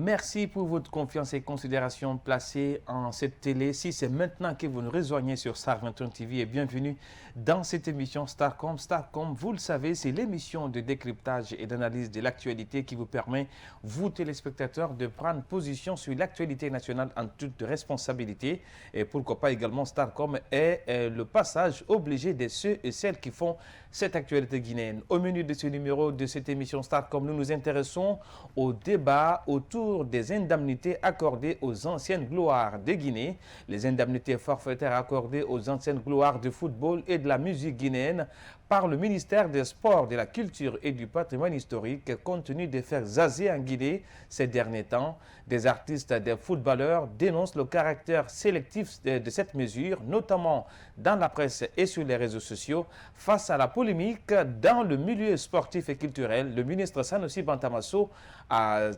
merci pour votre confiance et considération placée en cette télé. Si c'est maintenant que vous nous rejoignez sur Star 21 TV, et bienvenue dans cette émission Starcom. Starcom, vous le savez, c'est l'émission de décryptage et d'analyse de l'actualité qui vous permet, vous téléspectateurs, de prendre position sur l'actualité nationale en toute responsabilité. Et pourquoi pas également Starcom est le passage obligé de ceux et celles qui font cette actualité guinéenne. Au menu de ce numéro de cette émission Starcom, nous nous intéressons au débat autour des indemnités accordées aux anciennes gloires de Guinée, les indemnités forfaitaires accordées aux anciennes gloires du football et de la musique guinéenne par le ministère des Sports, de la Culture et du Patrimoine historique, compte tenu des faits zazer en Guinée ces derniers temps. Des artistes, des footballeurs dénoncent le caractère sélectif de cette mesure, notamment dans la presse et sur les réseaux sociaux. Face à la polémique dans le milieu sportif et culturel, le ministre Sanusi Bantamasso a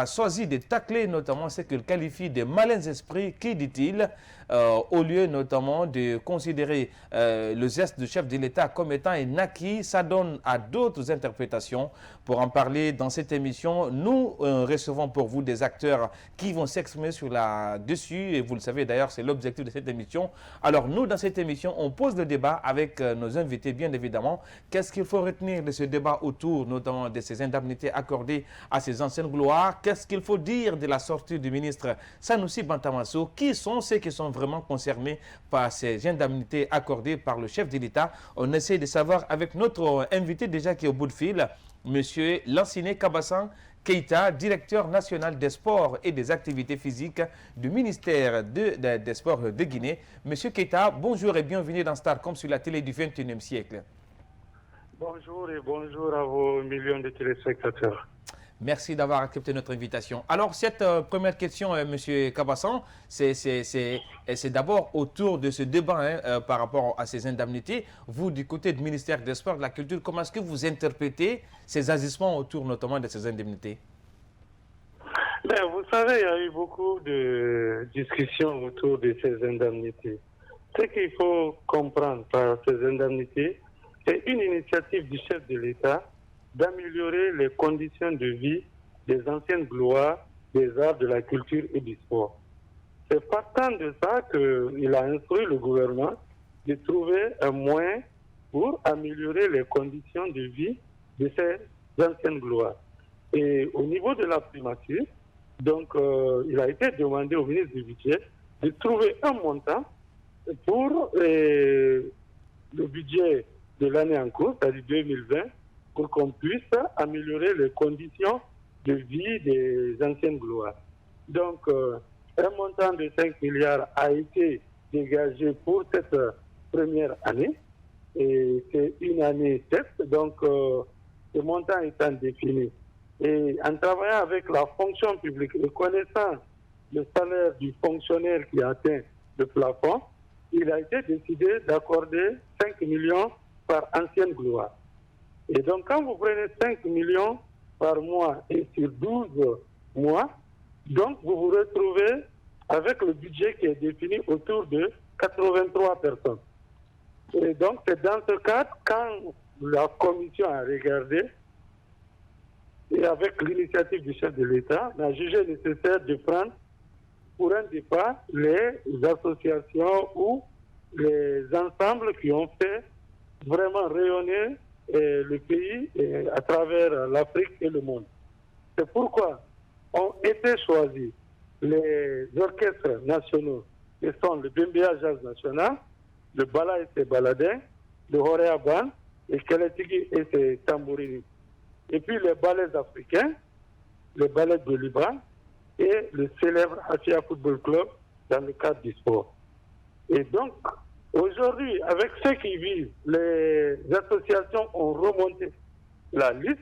choisi de tacler notamment ce qu'il qualifie de malins esprits, qui dit-il, au lieu notamment de considérer le geste du chef de l'État comme étant un acquis. Ça donne à d'autres interprétations. Pour en parler dans cette émission, nous recevons pour vous des acteurs qui vont s'exprimer sur là-dessus, et vous le savez d'ailleurs, c'est l'objectif de cette émission. Alors nous, dans cette émission, on pose le débat avec nos invités, bien évidemment. Qu'est-ce qu'il faut retenir de ce débat autour notamment de ces indemnités accordées à ces anciennes gloires? Qu'est-ce qu'il faut dire de la sortie du ministre Sanusi Bantamasso? Qui sont ceux qui sont vraiment concernés par ces indemnités accordées par le chef de l'État? On essaie de savoir avec notre invité déjà qui est au bout de fil, Monsieur Lansine Kabassan Keita, directeur national des sports et des activités physiques du ministère des Sports de Guinée. Monsieur Keita, bonjour et bienvenue dans Starcom sur la télé du 21e siècle. Bonjour et bonjour à vos millions de téléspectateurs. Merci d'avoir accepté notre invitation. Alors, cette première question, Monsieur Kabassan, c'est d'abord autour de ce débat par rapport à ces indemnités. Vous, du côté du ministère des Sports et de la Culture, comment est-ce que vous interprétez ces agissements autour notamment de ces indemnités? Ben, vous savez, il y a eu beaucoup de discussions autour de ces indemnités. Ce qu'il faut comprendre par ces indemnités, c'est une initiative du chef de l'État d'améliorer les conditions de vie des anciennes gloires des arts, de la culture et du sport. C'est partant de ça qu'il a instruit le gouvernement de trouver un moyen pour améliorer les conditions de vie de ces anciennes gloires. Et au niveau de la primature, donc, il a été demandé au ministre du Budget de trouver un montant pour le budget de l'année en cours, c'est-à-dire 2020, pour qu'on puisse améliorer les conditions de vie des anciennes gloires. Donc, un montant de 5 milliards a été dégagé pour cette première année. Et c'est une année test, donc ce montant étant défini. Et en travaillant avec la fonction publique et connaissant le salaire du fonctionnaire qui a atteint le plafond, il a été décidé d'accorder 5 millions par ancienne gloire. Et donc, quand vous prenez 5 millions par mois et sur 12 mois, donc vous vous retrouvez avec le budget qui est défini autour de 83 personnes. Et donc, c'est dans ce cadre, quand la commission a regardé, et avec l'initiative du chef de l'État, on a jugé nécessaire de prendre pour un départ les associations ou les ensembles qui ont fait vraiment rayonner le pays à travers l'Afrique et le monde. C'est pourquoi ont été choisis les orchestres nationaux qui sont le Bembea Jazz National, le Bala et ses Baladins, le Horea Band, le Keletigi et ses Tambourini. Et puis les ballets africains, le ballet de Liban et le célèbre Afia Football Club dans le cadre du sport. Et donc, aujourd'hui, avec ceux qui vivent, les associations ont remonté la liste.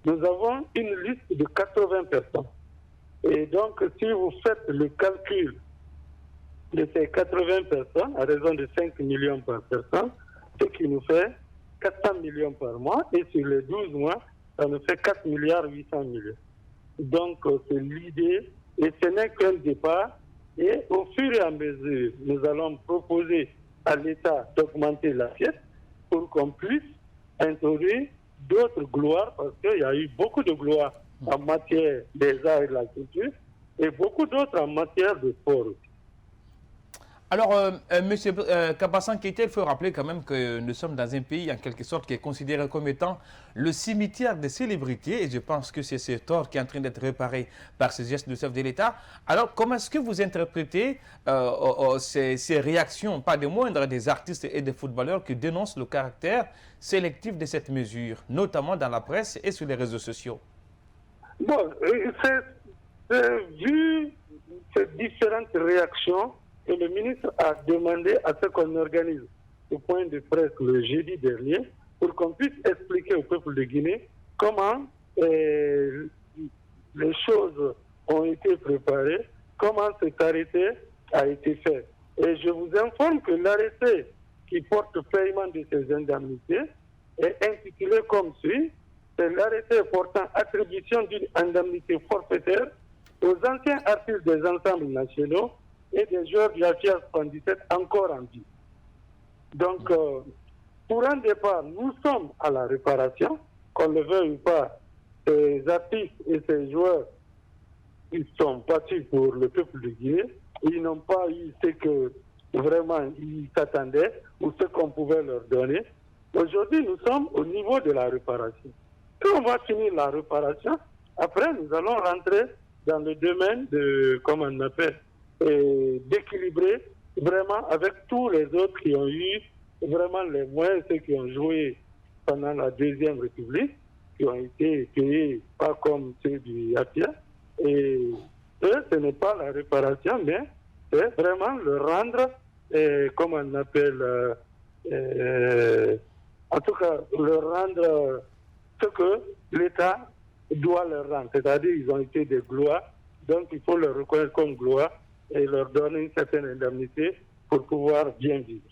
Nous avons une liste de 80 personnes. Et donc, si vous faites le calcul de ces 80 personnes, à raison de 5 millions par personne, ce qui nous fait 400 millions par mois, et sur les 12 mois, ça nous fait 4 milliards 800 millions. Donc, c'est l'idée, et ce n'est qu'un départ, et au fur et à mesure, nous allons proposer à l'État d'augmenter l'assiette pour qu'on puisse introduire d'autres gloires, parce qu'il y a eu beaucoup de gloires en matière des arts et de la culture, et beaucoup d'autres en matière de sport aussi. Alors, Monsieur Kabassan Keïta, il faut rappeler quand même que nous sommes dans un pays, en quelque sorte, qui est considéré comme étant le cimetière des célébrités. Et je pense que c'est ce tort qui est en train d'être réparé par ce geste du chef de l'État. Alors, comment est-ce que vous interprétez ces réactions, pas des moindres, des artistes et des footballeurs qui dénoncent le caractère sélectif de cette mesure, notamment dans la presse et sur les réseaux sociaux? Bon, vu ces différentes réactions, que le ministre a demandé à ce qu'on organise le point de presse le jeudi dernier pour qu'on puisse expliquer au peuple de Guinée comment les choses ont été préparées, comment cet arrêté a été fait. Et je vous informe que l'arrêté qui porte le paiement de ces indemnités est intitulé comme suit. C'est l'arrêté portant attribution d'une indemnité forfaitaire aux anciens artistes des ensembles nationaux et des joueurs de la FIA 77 encore en vie. Donc, pour un départ, nous sommes à la réparation, qu'on le veuille ou pas. Ces artistes et ces joueurs, ils sont battus pour le peuple de Guinée. Ils n'ont pas eu ce que vraiment ils s'attendaient ou ce qu'on pouvait leur donner. Aujourd'hui, nous sommes au niveau de la réparation. Quand on va finir la réparation, après, nous allons rentrer dans le domaine de, comment on appelle, d'équilibrer vraiment avec tous les autres qui ont eu vraiment les moyens, ceux qui ont joué pendant la Deuxième République, qui ont été payés pas comme ceux du Yapia. Et eux, ce n'est pas la réparation, mais c'est vraiment le rendre, comme on appelle, en tout cas, le rendre ce que l'État doit leur rendre. C'est-à-dire qu'ils ont été des gloires, donc il faut leur reconnaître comme gloire et leur donner une certaine indemnité pour pouvoir bien vivre.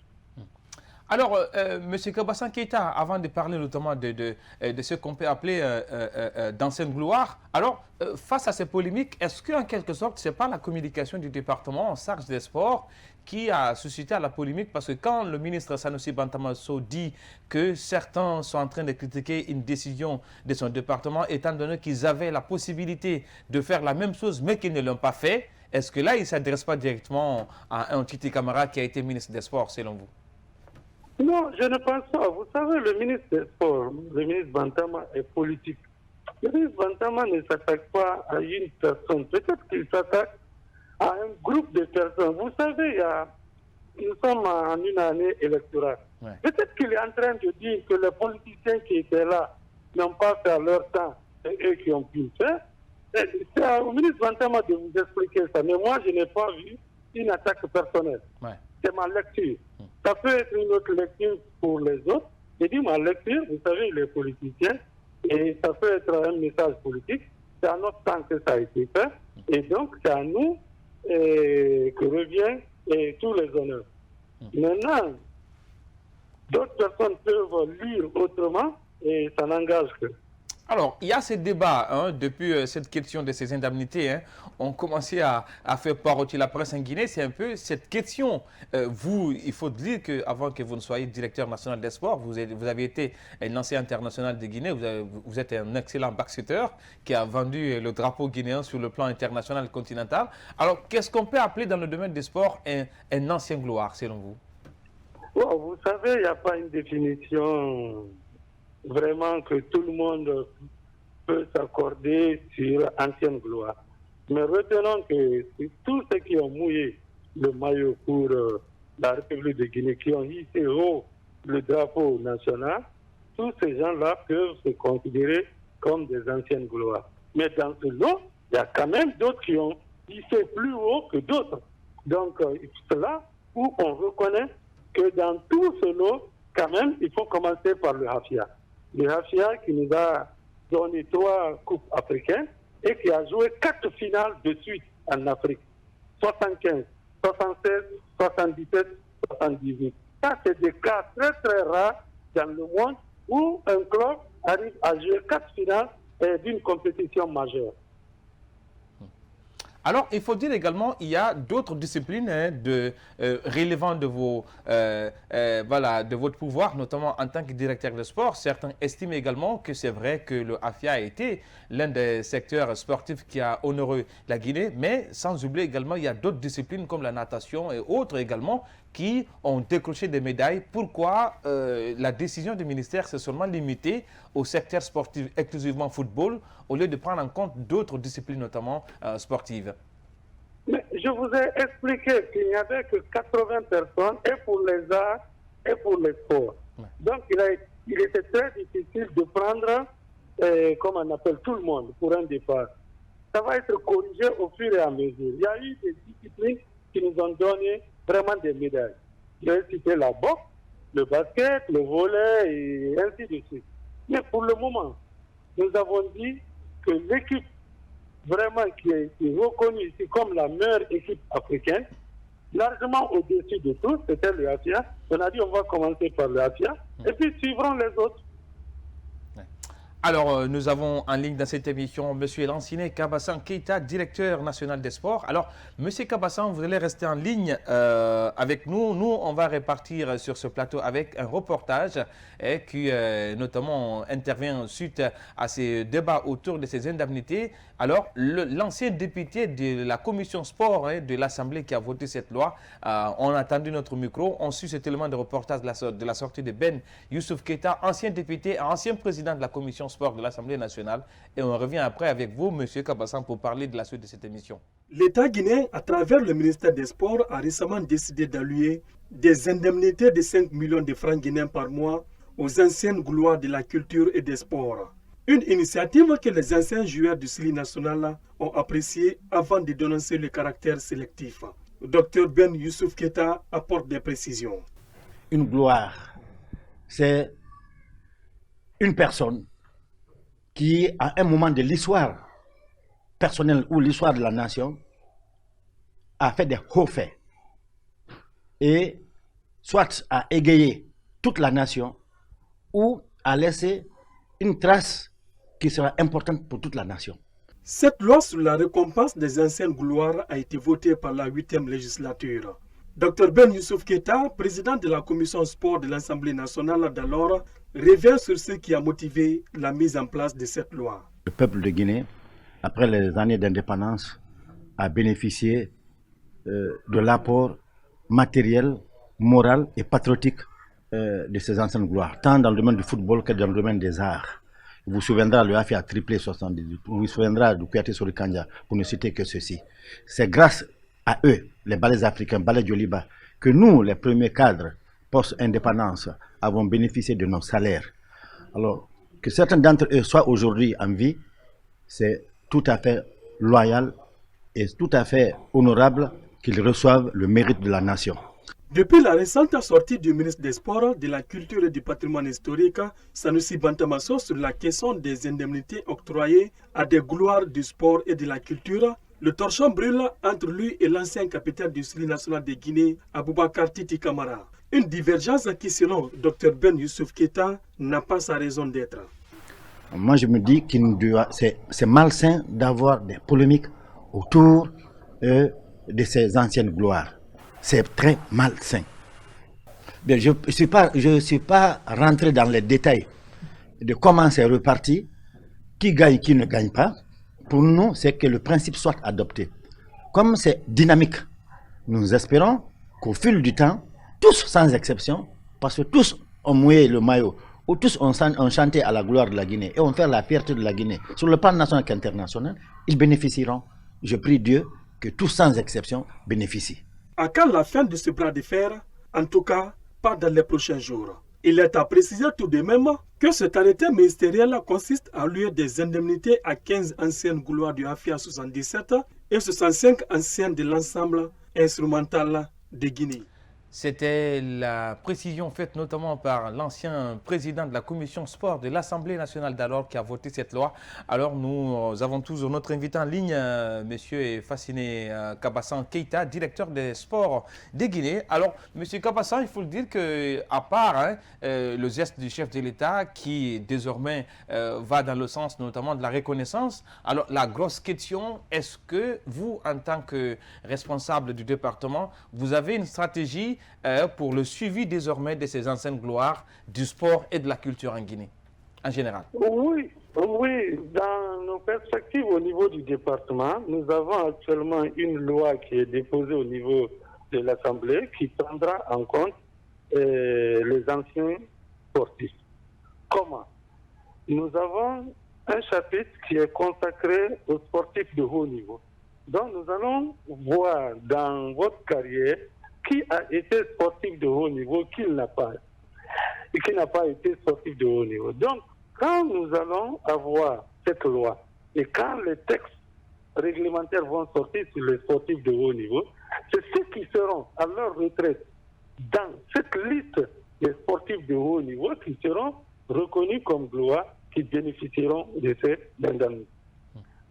Alors, M. Kabassan Keïta, avant de parler notamment de ce qu'on peut appeler d'ancienne gloire, alors, face à ces polémiques, est-ce qu'en quelque sorte, ce n'est pas la communication du département en charge des sports qui a suscité la polémique? Parce que quand le ministre Sanusi Bantamasso dit que certains sont en train de critiquer une décision de son département, étant donné qu'ils avaient la possibilité de faire la même chose, mais qu'ils ne l'ont pas fait, est-ce que là, il ne s'adresse pas directement à un Titi Camara qui a été ministre des Sports, selon vous? Non, je ne pense pas. Vous savez, le ministre des Sports, le ministre Bantama est politique. Le ministre Bantama ne s'attaque pas à une personne. Peut-être qu'il s'attaque à un groupe de personnes. Vous savez, nous sommes en une année électorale. Ouais. Peut-être qu'il est en train de dire que les politiciens qui étaient là n'ont pas fait leur temps et eux qui ont pu le faire. C'est au ministre Bantama de vous expliquer ça. Mais moi, je n'ai pas vu une attaque personnelle. Ouais. C'est ma lecture. Ça peut être une autre lecture pour les autres. J'ai dit ma lecture, vous savez, les politiciens, et ça peut être un message politique. C'est à notre temps que ça a été fait. Et donc, c'est à nous que revient tous les honneurs. Maintenant, d'autres personnes peuvent lire autrement et ça n'engage que. Alors, il y a ce débat, depuis cette question de ces indemnités, on commençait à faire paroter la presse en Guinée, c'est un peu cette question. Vous, il faut dire qu'avant que vous ne soyez directeur national des sports, vous avez été un ancien international de Guinée, vous êtes un excellent basketteur qui a vendu le drapeau guinéen sur le plan international continental. Alors, qu'est-ce qu'on peut appeler dans le domaine des sports un ancien gloire, selon vous? Bon, vous savez, il n'y a pas une définition vraiment que tout le monde peut s'accorder sur ancienne gloire. Mais retenons que tous ceux qui ont mouillé le maillot pour la République de Guinée, qui ont hissé haut le drapeau national, tous ces gens-là peuvent se considérer comme des anciennes gloires. Mais dans ce lot, il y a quand même d'autres qui ont hissé plus haut que d'autres. Donc, c'est là où on reconnaît que dans tout ce lot, quand même, il faut commencer par le Hafia. Le Hafia qui nous a donné 3 coupes africaines et qui a joué 4 finales de suite en Afrique. 75, 76, 77, 78. Ça, c'est des cas très très rares dans le monde où un club arrive à jouer 4 finales d'une compétition majeure. Alors, il faut dire également, il y a d'autres disciplines relevant de de votre pouvoir, notamment en tant que directeur de sport. Certains estiment également que c'est vrai que le AFIA a été l'un des secteurs sportifs qui a honoré la Guinée, mais sans oublier également, il y a d'autres disciplines comme la natation et autres également qui ont décroché des médailles. Pourquoi la décision du ministère s'est seulement limitée au secteur sportif exclusivement football au lieu de prendre en compte d'autres disciplines, notamment sportives? Mais je vous ai expliqué qu'il n'y avait que 80 personnes, et pour les arts et pour les sports. Ouais. Donc il était très difficile de prendre, comme on appelle, tout le monde pour un départ. Ça va être corrigé au fur et à mesure. Il y a eu des disciplines qui nous ont donné vraiment des médailles. J'ai cité la boxe, le basket, le volley et ainsi de suite. Mais pour le moment, nous avons dit que l'équipe vraiment qui est reconnue ici comme la meilleure équipe africaine, largement au-dessus de tout, c'était le AFIA. On a dit on va commencer par le AFIA et puis suivront les autres. Alors, nous avons en ligne dans cette émission M. Lansine Kabassan Keita, directeur national des sports. Alors, M. Kabassan, vous allez rester en ligne avec nous. Nous, on va répartir sur ce plateau avec un reportage qui, notamment, intervient suite à ces débats autour de ces indemnités. Alors, l'ancien député de la commission sport de l'Assemblée qui a voté cette loi, on a attendu notre micro, on suit cet élément de reportage de la sortie de Ben Youssouf Keita, ancien député, ancien président de la commission sport de l'Assemblée nationale. Et on revient après avec vous, M. Kabassan, pour parler de la suite de cette émission. L'État guinéen, à travers le ministère des Sports, a récemment décidé d'allouer des indemnités de 5 millions de francs guinéens par mois aux anciennes gloires de la culture et des sports. Une initiative que les anciens joueurs du SLI national ont appréciée avant de dénoncer le caractère sélectif. Dr Ben Youssouf Keita apporte des précisions. Une gloire, c'est une personne qui, à un moment de l'histoire personnelle ou l'histoire de la nation, a fait des hauts faits et soit a égayé toute la nation ou a laissé une trace qui sera importante pour toute la nation. Cette loi sur la récompense des anciennes gloires a été votée par la 8e législature. Dr Ben Youssouf Keita, président de la commission sport de l'Assemblée nationale d'alors, revient sur ce qui a motivé la mise en place de cette loi. Le peuple de Guinée, après les années d'indépendance, a bénéficié de l'apport matériel, moral et patriotique de ces anciennes gloires, tant dans le domaine du football que dans le domaine des arts. Vous vous souviendrez, le AFI a triplé 78. Vous vous souviendrez du Kouyaté Sori-Kandja, pour ne citer que ceci. C'est grâce à eux, les balais africains, balais Djoliba, que nous, les premiers cadres post-indépendance, avons bénéficié de nos salaires. Alors, que certains d'entre eux soient aujourd'hui en vie, c'est tout à fait loyal et tout à fait honorable qu'ils reçoivent le mérite de la nation. Depuis la récente sortie du ministre des Sports, de la Culture et du Patrimoine historique, Sanoussi Bantamasso, sur la question des indemnités octroyées à des gloires du sport et de la culture, le torchon brûle entre lui et l'ancien capitaine du SLI national de Guinée, Aboubakar Titi Camara. Une divergence qui, selon Dr Ben Youssouf Keita, n'a pas sa raison d'être. Moi, je me dis que c'est malsain d'avoir des polémiques autour de ces anciennes gloires. C'est très malsain. Bien, je ne suis pas rentré dans les détails de comment c'est reparti, qui gagne, qui ne gagne pas. Pour nous, c'est que le principe soit adopté. Comme c'est dynamique, nous espérons qu'au fil du temps, tous sans exception, parce que tous ont mouillé le maillot, ou tous ont chanté à la gloire de la Guinée et ont fait la fierté de la Guinée, sur le plan national et international, ils bénéficieront. Je prie Dieu que tous sans exception bénéficient. À quand la fin de ce bras de fer? En tout cas, pas dans les prochains jours. Il est à préciser tout de même que cet arrêté ministériel consiste à allouer des indemnités à 15 anciennes gloires du AFIA 77 et 65 anciennes de l'ensemble instrumental de Guinée. C'était la précision faite notamment par l'ancien président de la commission sport de l'Assemblée nationale d'alors qui a voté cette loi. Alors nous avons toujours notre invité en ligne, monsieur Fassiné Kabassan Keita, directeur des sports de Guinée. Alors monsieur Kabassan, il faut le dire qu'à part le geste du chef de l'État qui désormais va dans le sens notamment de la reconnaissance, alors la grosse question, est-ce que vous, en tant que responsable du département, vous avez une stratégie pour le suivi désormais de ces anciennes gloires du sport et de la culture en Guinée, en général? Oui, oui. Dans nos perspectives au niveau du département, nous avons actuellement une loi qui est déposée au niveau de l'Assemblée qui prendra en compte les anciens sportifs. Comment? Nous avons un chapitre qui est consacré aux sportifs de haut niveau. Donc nous allons voir dans votre carrière qui a été sportif de haut niveau, qui n'a pas été sportif de haut niveau. Donc, quand nous allons avoir cette loi et quand les textes réglementaires vont sortir sur les sportifs de haut niveau, c'est ceux qui seront à leur retraite dans cette liste des sportifs de haut niveau qui seront reconnus comme gloire, qui bénéficieront de ces indemnités.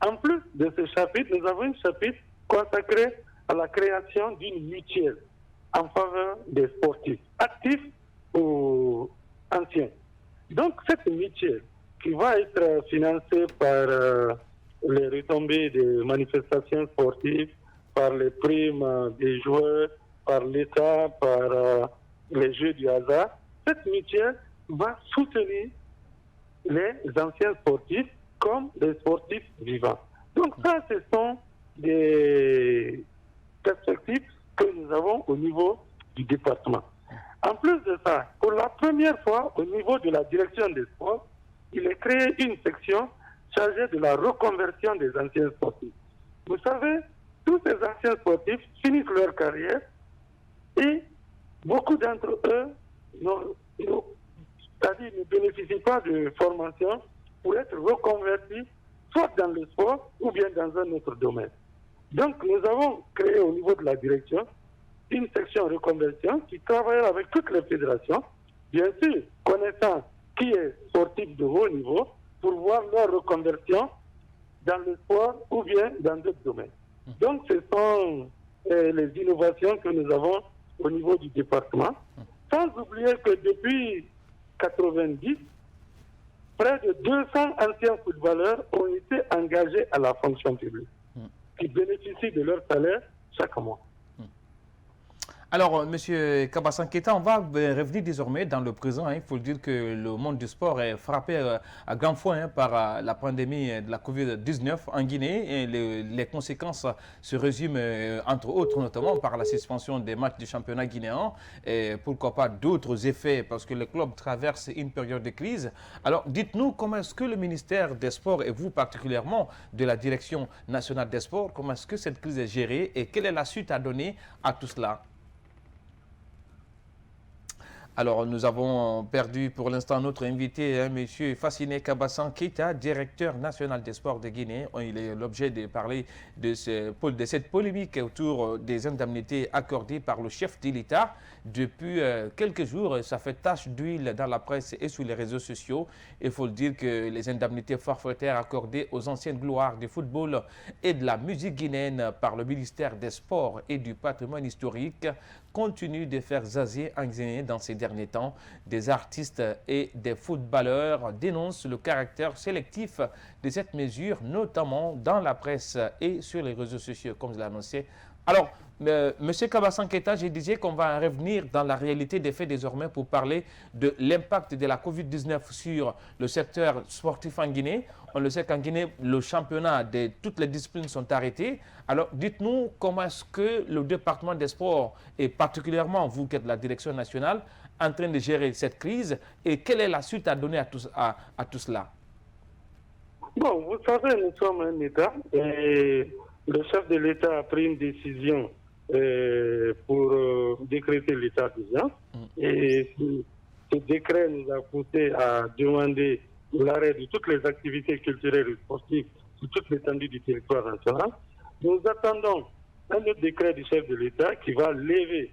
En plus de ce chapitre, nous avons un chapitre consacré à la création d'une mutuelle en faveur des sportifs, actifs ou anciens. Donc cette mutuelle qui va être financée par les retombées des manifestations sportives, par les primes des joueurs, par l'État, par les jeux du hasard, cette mutuelle va soutenir les anciens sportifs comme des sportifs vivants. Donc ça, ce sont des perspectives que nous avons au niveau du département. En plus de ça, pour la première fois au niveau de la direction des sports, il est créé une section chargée de la reconversion des anciens sportifs. Vous savez, tous ces anciens sportifs finissent leur carrière et beaucoup d'entre eux c'est-à-dire ne bénéficient pas de formation pour être reconvertis soit dans le sport ou bien dans un autre domaine. Donc, nous avons créé au niveau de la direction une section reconversion qui travaille avec toutes les fédérations, bien sûr, connaissant qui est sportif de haut niveau, pour voir leur reconversion dans le sport ou bien dans d'autres domaines. Donc, ce sont les innovations que nous avons au niveau du département. Sans oublier que depuis 1990, près de 200 anciens footballeurs ont été engagés à la fonction publique, qui bénéficient de leur salaire chaque mois. Alors, M. Kabassan Keita, on va revenir désormais dans le présent. Il faut le dire que le monde du sport est frappé à grand point par la pandémie de la Covid-19 en Guinée. Et les conséquences se résument, entre autres, notamment par la suspension des matchs du championnat guinéen. Et pourquoi pas d'autres effets, parce que le club traverse une période de crise. Alors, dites-nous comment est-ce que le ministère des Sports, et vous particulièrement de la Direction nationale des sports, comment est-ce que cette crise est gérée et quelle est la suite à donner à tout cela? Alors, nous avons perdu pour l'instant notre invité, M. Fassiné Kabassan Keita, directeur national des sports de Guinée. Il est l'objet de parler de cette polémique autour des indemnités accordées par le chef de l'État. Depuis quelques jours, ça fait tache d'huile dans la presse et sur les réseaux sociaux. Il faut le dire que les indemnités forfaitaires accordées aux anciennes gloires du football et de la musique guinéenne par le ministère des Sports et du patrimoine historique continuent de faire jaser en Guinée dans ces derniers temps. Des artistes et des footballeurs dénoncent le caractère sélectif de cette mesure, notamment dans la presse et sur les réseaux sociaux, comme je l'ai annoncé. Alors, M. Kabassan Keita, je disais qu'on va revenir dans la réalité des faits désormais pour parler de l'impact de la Covid-19 sur le secteur sportif en Guinée. On le sait qu'en Guinée, le championnat de toutes les disciplines sont arrêtés. Alors, dites-nous comment est-ce que le département des sports, et particulièrement vous qui êtes de la direction nationale, en train de gérer cette crise et quelle est la suite à donner à tout cela? Bon, vous savez, nous sommes un État et le chef de l'État a pris une décision pour décréter l'état d'urgence. Et ce décret nous a poussé à demander l'arrêt de toutes les activités culturelles et sportives sur toute l'étendue du territoire national. Nous attendons un autre décret du chef de l'État qui va lever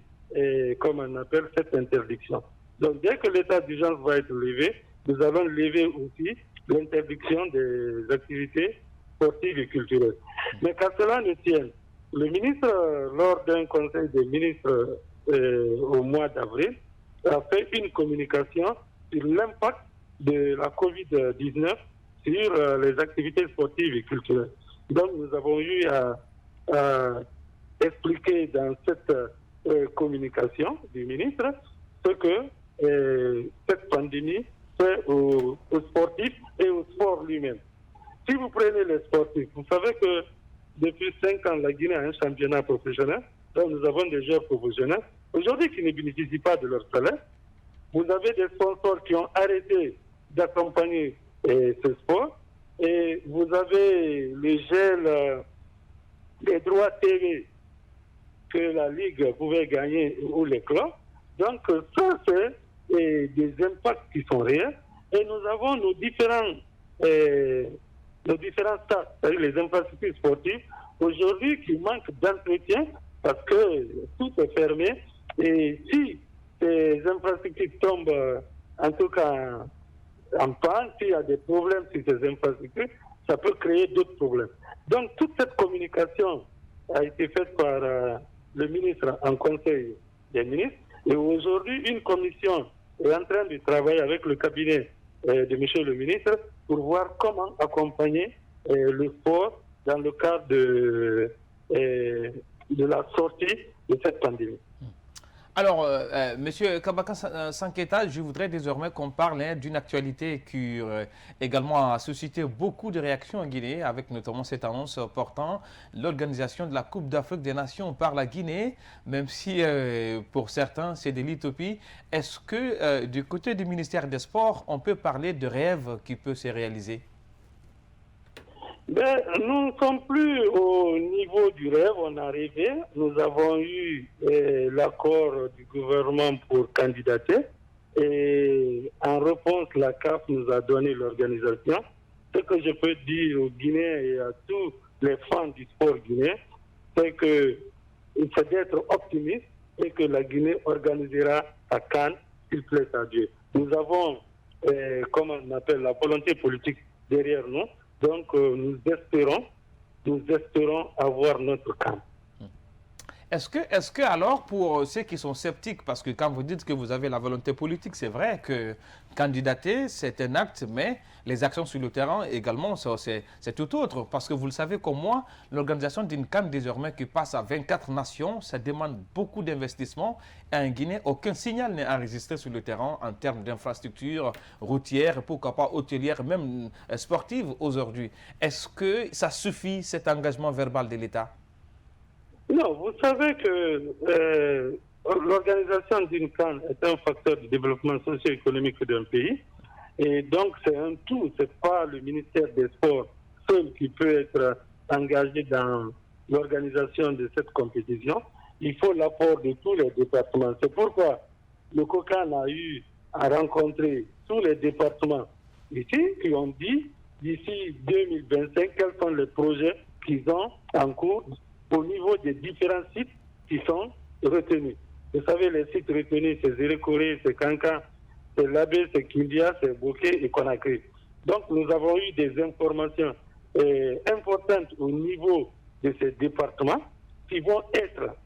comme on appelle, cette interdiction. Donc, dès que l'état d'urgence va être levé, nous allons lever aussi l'interdiction des activités sportives et culturelles. Mais qu'à cela ne tienne, le ministre, lors d'un conseil des ministres au mois d'avril, a fait une communication sur l'impact de la COVID-19 sur les activités sportives et culturelles. Donc, nous avons eu à expliquer dans cette communication du ministre ce que cette pandémie fait aux sportifs et au sport lui-même. Si vous prenez les sportifs, vous savez que depuis 5 ans, la Guinée a un championnat professionnel, donc nous avons des joueurs professionnels, aujourd'hui qui ne bénéficient pas de leur salaire. Vous avez des sponsors qui ont arrêté d'accompagner ce sport, et vous avez le gel des droits TV que la Ligue pouvait gagner ou les clubs. Donc ça, c'est des impacts qui sont réels, et nous avons nos différents stades, c'est-à-dire les infrastructures sportives, aujourd'hui qui manquent d'entretien parce que tout est fermé, et si ces infrastructures tombent, en tout cas en panne, s'il y a des problèmes sur ces infrastructures, ça peut créer d'autres problèmes. Donc toute cette communication a été faite par le ministre en conseil des ministres, et aujourd'hui une commission est en train de travailler avec le cabinet de monsieur le ministre pour voir comment accompagner le sport dans le cadre de la sortie de cette pandémie. Alors, Monsieur Kabaka Sanketa, je voudrais désormais qu'on parle d'une actualité qui également a suscité beaucoup de réactions en Guinée, avec notamment cette annonce portant l'organisation de la Coupe d'Afrique des Nations par la Guinée, même si pour certains c'est de l'utopie. Est-ce que du côté du ministère des Sports, on peut parler de rêve qui peut se réaliser? Ben, nous ne sommes plus au niveau du rêve, on a rêvé. Nous avons eu l'accord du gouvernement pour candidater, et en réponse, la CAF nous a donné l'organisation. Ce que je peux dire aux Guinéens et à tous les fans du sport guinéen, c'est qu'il faut être optimiste et que la Guinée organisera à Cannes, s'il plaît à Dieu. Nous avons, comme on appelle, la volonté politique derrière nous. Donc, nous espérons avoir notre camp. Est-ce que alors, pour ceux qui sont sceptiques, parce que quand vous dites que vous avez la volonté politique, c'est vrai que candidater, c'est un acte, mais les actions sur le terrain également, c'est tout autre. Parce que vous le savez comme moi, l'organisation d'une CAN désormais qui passe à 24 nations, ça demande beaucoup d'investissement. Et en Guinée, aucun signal n'est enregistré sur le terrain en termes d'infrastructures routières, pourquoi pas hôtelières, même sportives aujourd'hui. Est-ce que ça suffit, cet engagement verbal de l'État? Non, vous savez que l'organisation d'une CAN est un facteur de développement socio-économique d'un pays. Et donc, c'est un tout. Ce n'est pas le ministère des Sports seul qui peut être engagé dans l'organisation de cette compétition. Il faut l'apport de tous les départements. C'est pourquoi le COCAN a eu à rencontrer tous les départements ici qui ont dit d'ici 2025 quels sont les projets qu'ils ont en cours au niveau des différents sites qui sont retenus. Vous savez, les sites retenus, c'est Zérékoré, c'est Kankan, c'est Labé, c'est Kindia, c'est Bouquet et Conakry. Donc, nous avons eu des informations importantes au niveau de ces départements qui vont être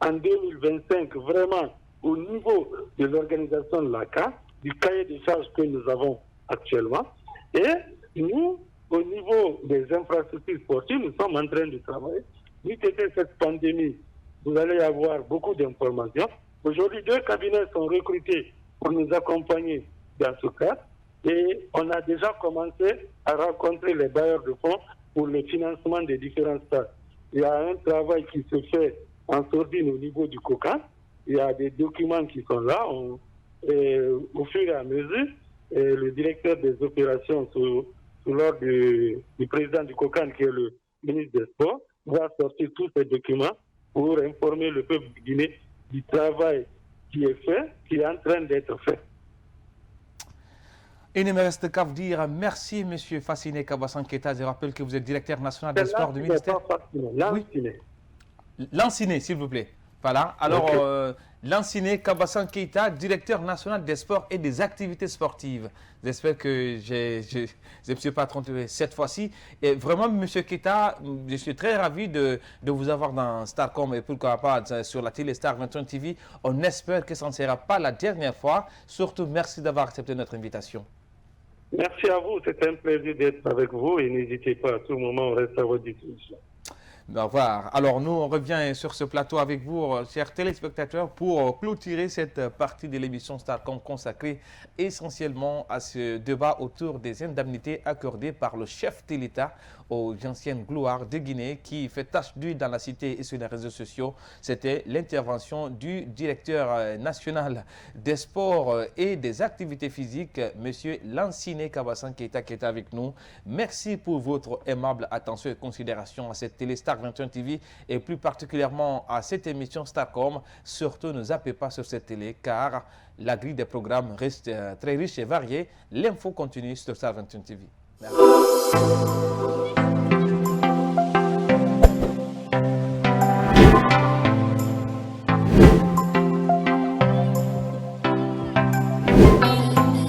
en 2025 vraiment au niveau de l'organisation de la CAN, du cahier des charges que nous avons actuellement. Et nous, au niveau des infrastructures sportives, nous sommes en train de travailler. Vu que cette pandémie, vous allez avoir beaucoup d'informations. Aujourd'hui, 2 cabinets sont recrutés pour nous accompagner dans ce cadre. Et on a déjà commencé à rencontrer les bailleurs de fonds pour le financement des différents stades. Il y a un travail qui se fait en sourdine au niveau du COCAN. Il y a des documents qui sont là. Au fur et à mesure, le directeur des opérations sous l'ordre du président du COCAN, qui est le ministre des Sports, va sortir tous ces documents pour informer le peuple de Guinée du travail qui est fait, qui est en train d'être fait. Il ne me reste qu'à vous dire merci, M. Fassiné Kabasanketa. Je rappelle que vous êtes directeur national des sports du ministère. Lanciné. Oui. Lanciné, s'il vous plaît. Voilà, alors Ok. Lansine Kabassan Keita, directeur national des sports et des activités sportives. J'espère que je ne me suis pas trompé cette fois-ci. Et vraiment, M. Keita, je suis très ravi de vous avoir dans Starcom et pourquoi pas sur la télé Star 21 TV. On espère que ça ne sera pas la dernière fois. Surtout, merci d'avoir accepté notre invitation. Merci à vous, c'est un plaisir d'être avec vous et n'hésitez pas, à tout moment, on reste à votre disposition. Au revoir. Alors nous, on revient sur ce plateau avec vous, chers téléspectateurs, pour clôturer cette partie de l'émission Starcom consacrée essentiellement à ce débat autour des indemnités accordées par le chef de l'État aux anciennes gloires de Guinée qui fait tache d'huile dans la cité et sur les réseaux sociaux. C'était l'intervention du directeur national des sports et des activités physiques, M. Lansine Kabassan Keita, qui est avec nous. Merci pour votre aimable attention et considération à cette télé Star 21 TV et plus particulièrement à cette émission Starcom. Surtout, ne zappez pas sur cette télé car la grille des programmes reste très riche et variée. L'info continue sur Star 21 TV. Merci.